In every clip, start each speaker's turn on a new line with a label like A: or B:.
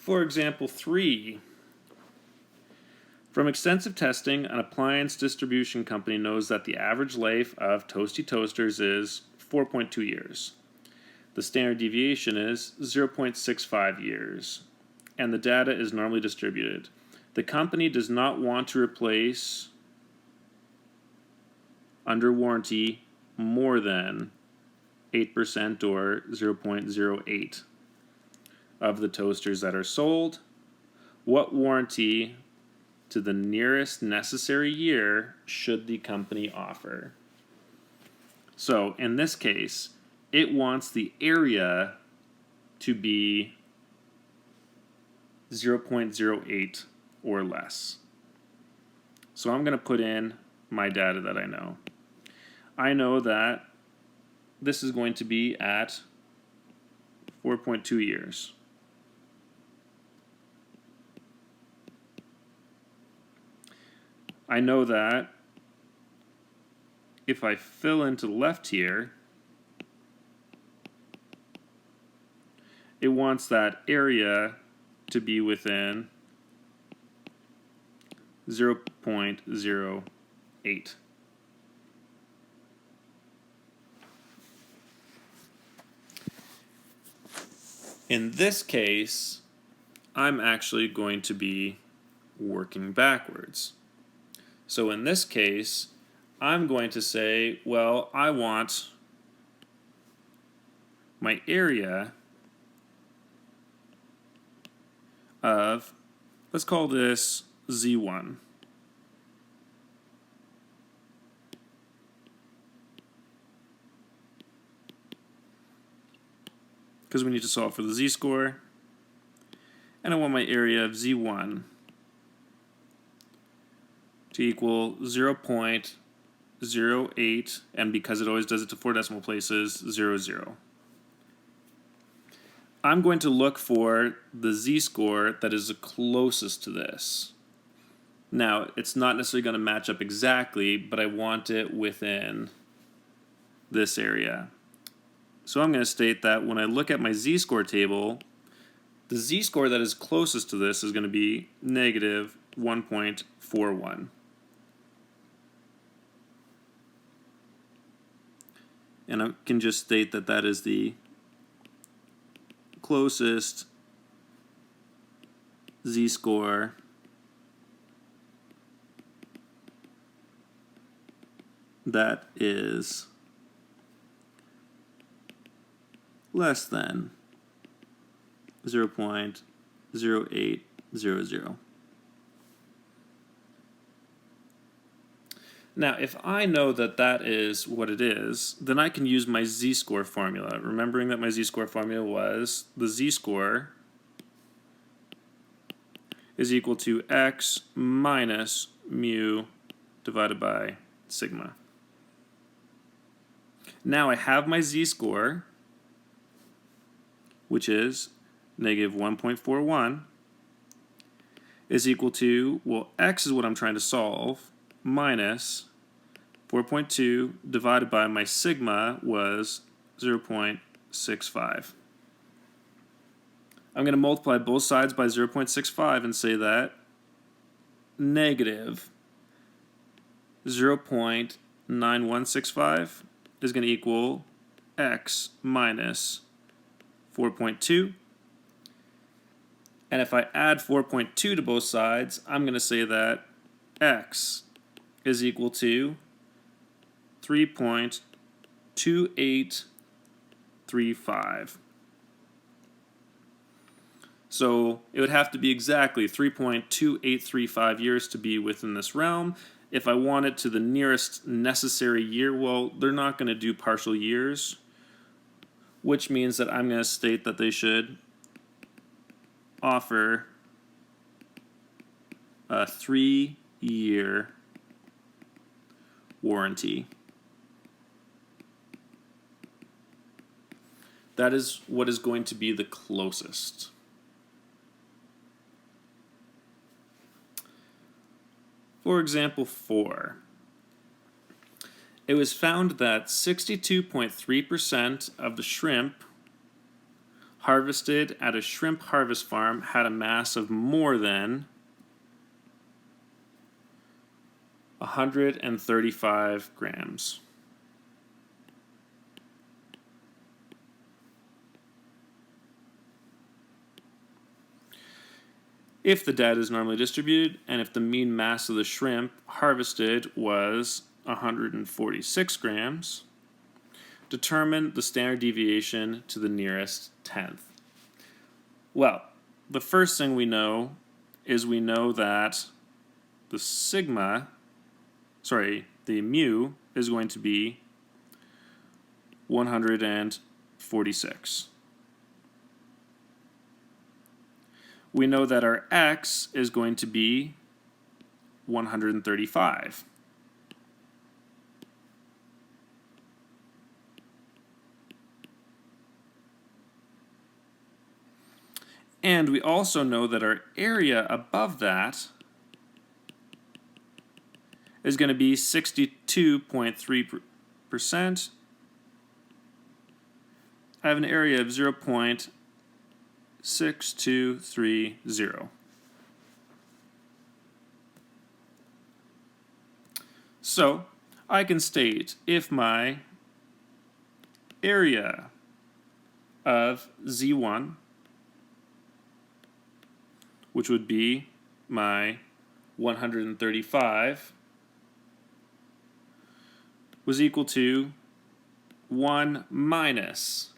A: For example 3, from extensive testing, an appliance distribution company knows that the average life of toasty toasters is 4.2 years. The standard deviation is 0.65 years, and the data is normally distributed. The company does not want to replace, under warranty, more than 8% or 0.08 of the toasters that are sold. What warranty to the nearest necessary year should the company offer? So in this case, it wants the area to be 0.08 or less. So I'm going to put in my data that I know. I know that this is going to be at 4.2 years. I know that if I fill into the left here, it wants that area to be within 0.08. In this case, I'm actually going to be working backwards. So in this case, I'm going to say, well, I want my area of, let's call this Z1. Because we need to solve for the z-score. And I want my area of Z1 to equal 0.08, and because it always does it to 4 decimal places, 00. I'm going to look for the z-score that is the closest to this. Now, it's not necessarily going to match up exactly, but I want it within this area. So I'm going to state that when I look at my z-score table, the z-score that is closest to this is going to be negative 1.41. And I can just state that that is the closest z-score that is less than 0.0800. Now, if I know that that is what it is, then I can use my z-score formula, remembering that my z-score formula was the z-score is equal to x minus mu divided by sigma. Now I have my z-score, which is negative 1.41, is equal to, well, x is what I'm trying to solve, minus 4.2 divided by my sigma was 0.65. I'm going to multiply both sides by 0.65 and say that negative 0.9165 is going to equal x minus 4.2. And if I add 4.2 to both sides, I'm going to say that x is equal to 3.2835. So it would have to be exactly 3.2835 years to be within this realm. If I want it to the nearest necessary year, well, they're not going to do partial years, which means that I'm going to state that they should offer a 3-year warranty. That is what is going to be the closest. For example 4, it was found that 62.3% of the shrimp harvested at a shrimp harvest farm had a mass of more than 135 grams. If the data is normally distributed, and if the mean mass of the shrimp harvested was 146 grams, determine the standard deviation to the nearest tenth. Well, the first thing we know is we know that the mu is going to be 146. We know that our x is going to be 135. And we also know that our area above that is going to be 62.3%. I have an area of 0.6230. So I can state if my area of Z1, which would be my 135, was equal to 1 minus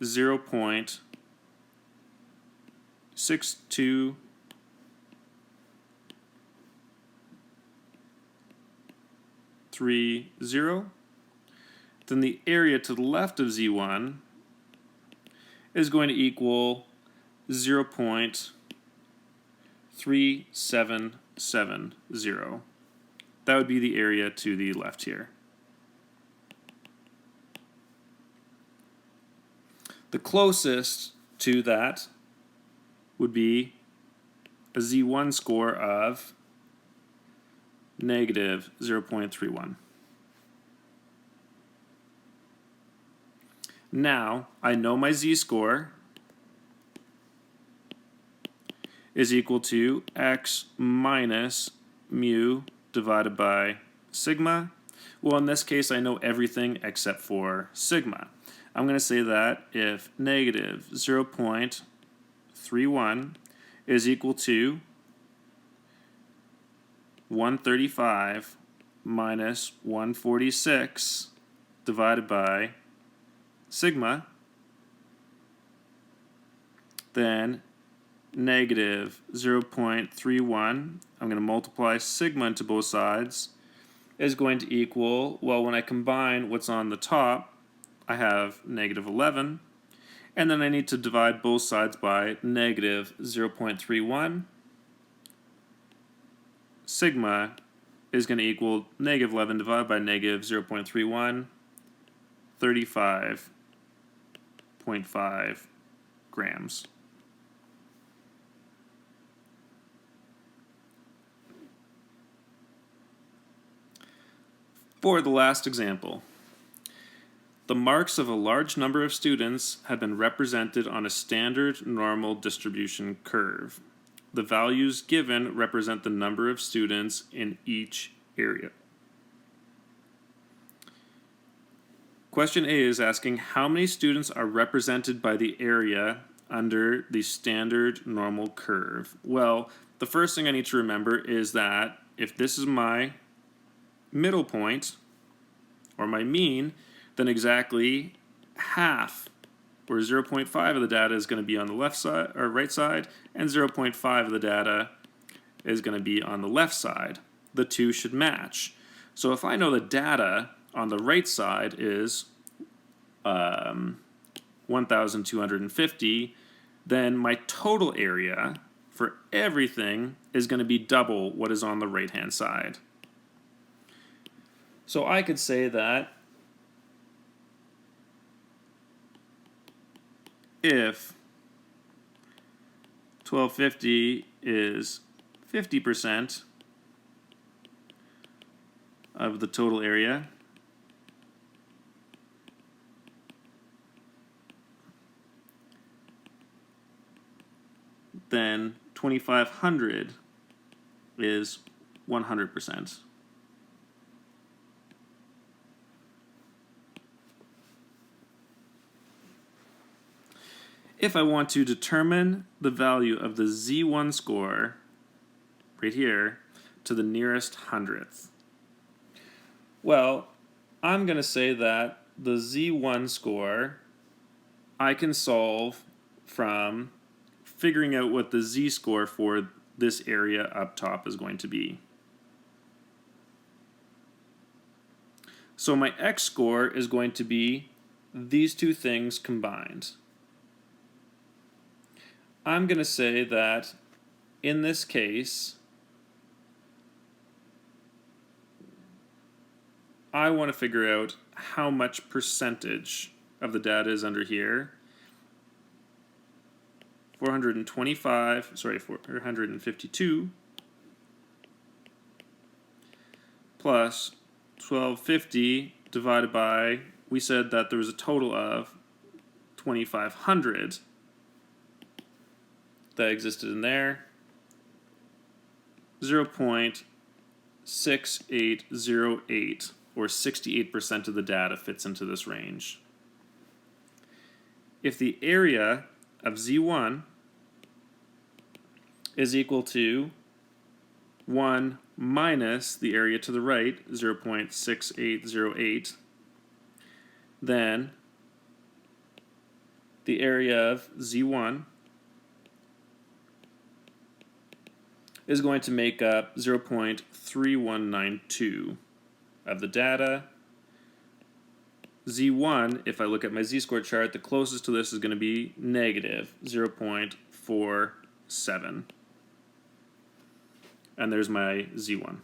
A: 0.6230, then the area to the left of Z1 is going to equal 0.3770. That would be the area to the left here. The closest to that would be a Z1 score of negative 0.31. Now, I know my Z-score is equal to x minus mu divided by sigma. Well, in this case, I know everything except for sigma. I'm going to say that if negative 0.31 is equal to 135 minus 146 divided by sigma, then negative 0.31, I'm going to multiply sigma into both sides, is going to equal, well, when I combine what's on the top, I have negative 11, and then I need to divide both sides by negative 0.31. Sigma is going to equal negative 11 divided by negative 0.31, 35.5 grams. For the last example, the marks of a large number of students have been represented on a standard normal distribution curve. The values given represent the number of students in each area. Question A is asking how many students are represented by the area under the standard normal curve. Well, the first thing I need to remember is that if this is my middle point, or my mean, then exactly half, or 0.5 of the data is going to be on the left side, or right side, and 0.5 of the data is going to be on the left side. The two should match. So if I know the data on the right side is 1,250, then my total area for everything is going to be double what is on the right-hand side. So I could say that if 1250 is 50% of the total area, then 2500 is 100%. If I want to determine the value of the Z1 score, right here, to the nearest hundredth, well, I'm going to say that the Z1 score I can solve from figuring out what the Z-score for this area up top is going to be. So my X-score is going to be these two things combined. I'm going to say that in this case, I want to figure out how much percentage of the data is under here. 452 plus 1250 divided by, we said that there was a total of 2500 that existed in there. 0.6808, or 68% of the data fits into this range. If the area of Z1 is equal to 1 minus the area to the right, 0.6808, then the area of Z1 is going to make up 0.3192 of the data. Z1, if I look at my Z-score chart, the closest to this is going to be negative 0.47. And there's my Z1.